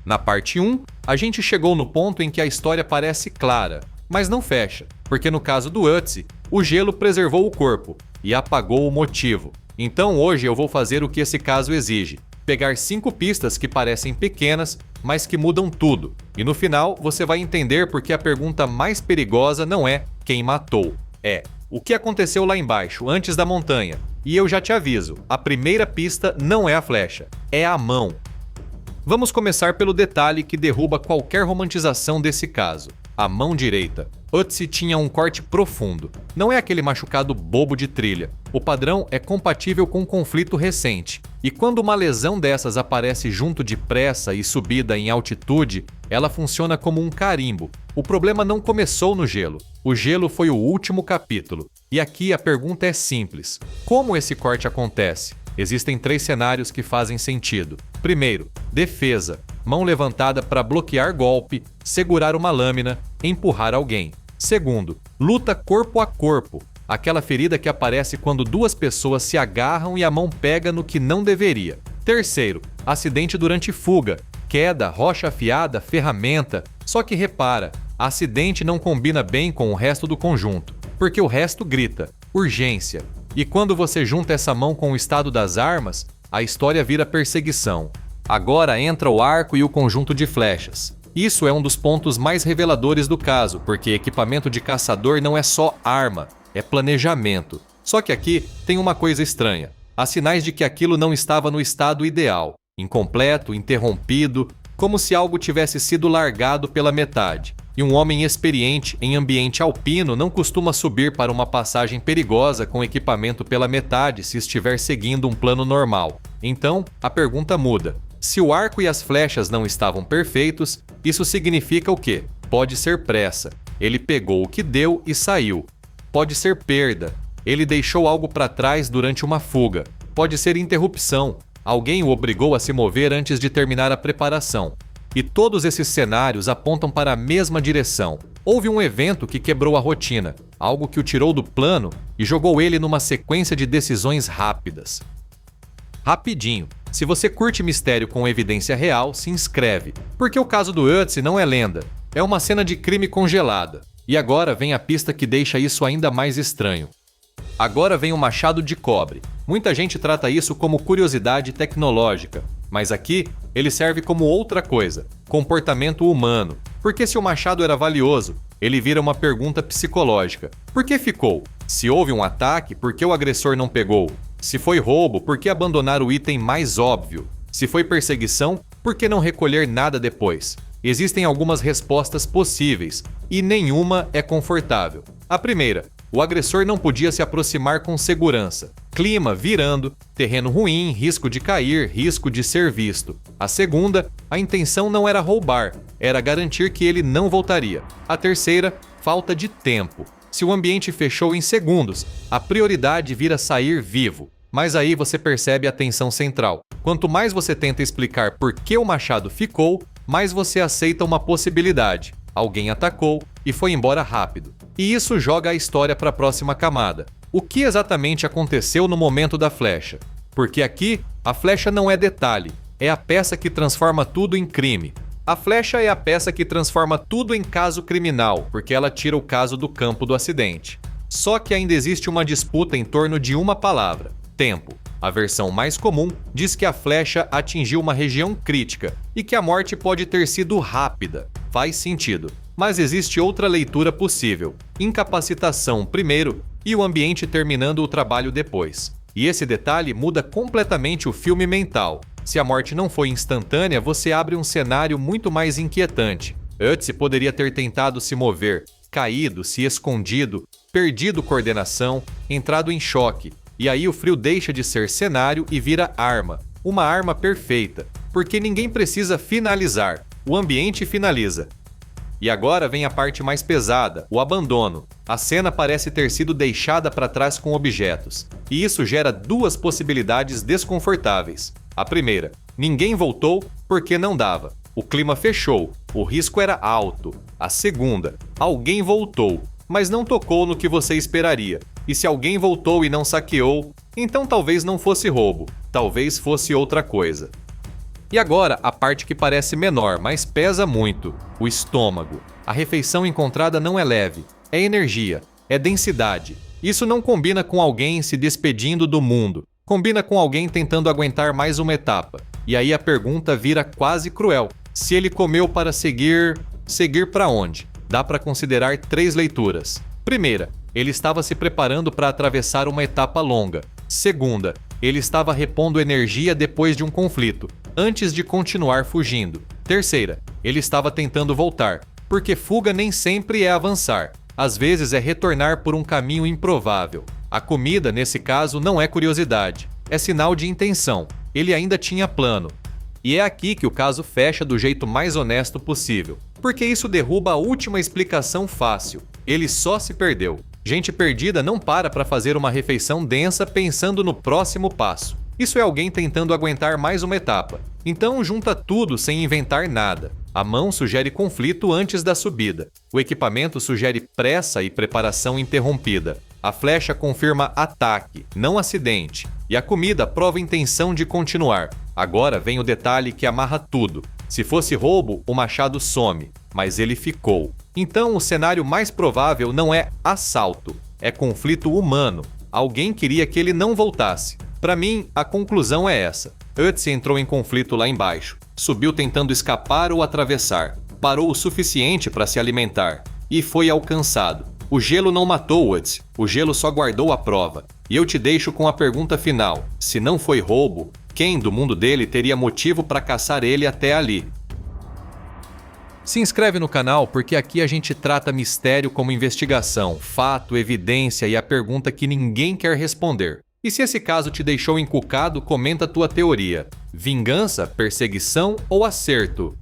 Na parte 1, a gente chegou no ponto em que a história parece clara, mas não fecha, porque no caso do Ötzi, o gelo preservou o corpo e apagou o motivo. Então hoje eu vou fazer o que esse caso exige, pegar 5 pistas que parecem pequenas, mas que mudam tudo. E no final você vai entender porque a pergunta mais perigosa não é quem matou, é o que aconteceu lá embaixo, antes da montanha. E eu já te aviso, a primeira pista não é a flecha, é a mão. Vamos começar pelo detalhe que derruba qualquer romantização desse caso. A mão direita. Ötzi tinha um corte profundo. Não é aquele machucado bobo de trilha. O padrão é compatível com um conflito recente. E quando uma lesão dessas aparece junto de pressa e subida em altitude, ela funciona como um carimbo. O problema não começou no gelo. O gelo foi o último capítulo. E aqui a pergunta é simples. Como esse corte acontece? Existem 3 cenários que fazem sentido. Primeiro, defesa. Mão levantada para bloquear golpe, segurar uma lâmina, empurrar alguém. Segundo, luta corpo a corpo. Aquela ferida que aparece quando 2 pessoas se agarram e a mão pega no que não deveria. Terceiro, acidente durante fuga. Queda, rocha afiada, ferramenta. Só que repara, acidente não combina bem com o resto do conjunto, porque o resto grita urgência. E quando você junta essa mão com o estado das armas, a história vira perseguição. Agora entra o arco e o conjunto de flechas. Isso é um dos pontos mais reveladores do caso, porque equipamento de caçador não é só arma, é planejamento. Só que aqui tem uma coisa estranha. Há sinais de que aquilo não estava no estado ideal, incompleto, interrompido, como se algo tivesse sido largado pela metade. E um homem experiente em ambiente alpino não costuma subir para uma passagem perigosa com equipamento pela metade se estiver seguindo um plano normal. Então, a pergunta muda. Se o arco e as flechas não estavam perfeitos, isso significa o quê? Pode ser pressa. Ele pegou o que deu e saiu. Pode ser perda. Ele deixou algo para trás durante uma fuga. Pode ser interrupção. Alguém o obrigou a se mover antes de terminar a preparação. E todos esses cenários apontam para a mesma direção. Houve um evento que quebrou a rotina, algo que o tirou do plano e jogou ele numa sequência de decisões rápidas. Rapidinho, se você curte mistério com evidência real, se inscreve, porque o caso do Ötzi não é lenda, é uma cena de crime congelada. E agora vem a pista que deixa isso ainda mais estranho. Agora vem o machado de cobre. Muita gente trata isso como curiosidade tecnológica, mas aqui ele serve como outra coisa, comportamento humano. Porque se o machado era valioso, ele vira uma pergunta psicológica. Por que ficou? Se houve um ataque, por que o agressor não pegou? Se foi roubo, por que abandonar o item mais óbvio? Se foi perseguição, por que não recolher nada depois? Existem algumas respostas possíveis, e nenhuma é confortável. A primeira, o agressor não podia se aproximar com segurança. Clima virando, terreno ruim, risco de cair, risco de ser visto. A segunda, a intenção não era roubar, era garantir que ele não voltaria. A terceira, falta de tempo. Se o ambiente fechou em segundos, a prioridade vira sair vivo. Mas aí você percebe a tensão central. Quanto mais você tenta explicar por que o machado ficou, mais você aceita uma possibilidade. Alguém atacou e foi embora rápido. E isso joga a história para a próxima camada. O que exatamente aconteceu no momento da flecha? Porque aqui, a flecha não é detalhe, é a peça que transforma tudo em crime. A flecha é a peça que transforma tudo em caso criminal, porque ela tira o caso do campo do acidente. Só que ainda existe uma disputa em torno de uma palavra: tempo. A versão mais comum diz que a flecha atingiu uma região crítica e que a morte pode ter sido rápida. Faz sentido. Mas existe outra leitura possível: incapacitação primeiro e o ambiente terminando o trabalho depois. E esse detalhe muda completamente o filme mental. Se a morte não foi instantânea, você abre um cenário muito mais inquietante. Ötzi poderia ter tentado se mover, caído, se escondido, perdido coordenação, entrado em choque. E aí o frio deixa de ser cenário e vira arma. Uma arma perfeita, porque ninguém precisa finalizar, o ambiente finaliza. E agora vem a parte mais pesada, o abandono. A cena parece ter sido deixada para trás com objetos. E isso gera 2 possibilidades desconfortáveis. A primeira, ninguém voltou porque não dava. O clima fechou, o risco era alto. A segunda, alguém voltou, mas não tocou no que você esperaria. E se alguém voltou e não saqueou, então talvez não fosse roubo, talvez fosse outra coisa. E agora, a parte que parece menor, mas pesa muito: o estômago. A refeição encontrada não é leve, é energia, é densidade. Isso não combina com alguém se despedindo do mundo, combina com alguém tentando aguentar mais uma etapa. E aí a pergunta vira quase cruel: se ele comeu para seguir para onde? Dá para considerar 3 leituras. Primeira, ele estava se preparando para atravessar uma etapa longa. Segunda, ele estava repondo energia depois de um conflito, antes de continuar fugindo. Terceira, ele estava tentando voltar, porque fuga nem sempre é avançar. Às vezes é retornar por um caminho improvável. A comida, nesse caso, não é curiosidade, é sinal de intenção. Ele ainda tinha plano. E é aqui que o caso fecha do jeito mais honesto possível, porque isso derruba a última explicação fácil: ele só se perdeu. Gente perdida não para fazer uma refeição densa pensando no próximo passo. Isso é alguém tentando aguentar mais uma etapa. Então junta tudo sem inventar nada. A mão sugere conflito antes da subida. O equipamento sugere pressa e preparação interrompida. A flecha confirma ataque, não acidente. E a comida prova intenção de continuar. Agora vem o detalhe que amarra tudo. Se fosse roubo, o machado some, mas ele ficou. Então o cenário mais provável não é assalto, é conflito humano. Alguém queria que ele não voltasse. Para mim, a conclusão é essa: Ötzi entrou em conflito lá embaixo, subiu tentando escapar ou atravessar, parou o suficiente para se alimentar e foi alcançado. O gelo não matou Ötzi, o gelo só guardou a prova. E eu te deixo com a pergunta final: se não foi roubo, quem do mundo dele teria motivo para caçar ele até ali? Se inscreve no canal porque aqui a gente trata mistério como investigação, fato, evidência e a pergunta que ninguém quer responder. E se esse caso te deixou encucado, comenta tua teoria: vingança, perseguição ou acerto?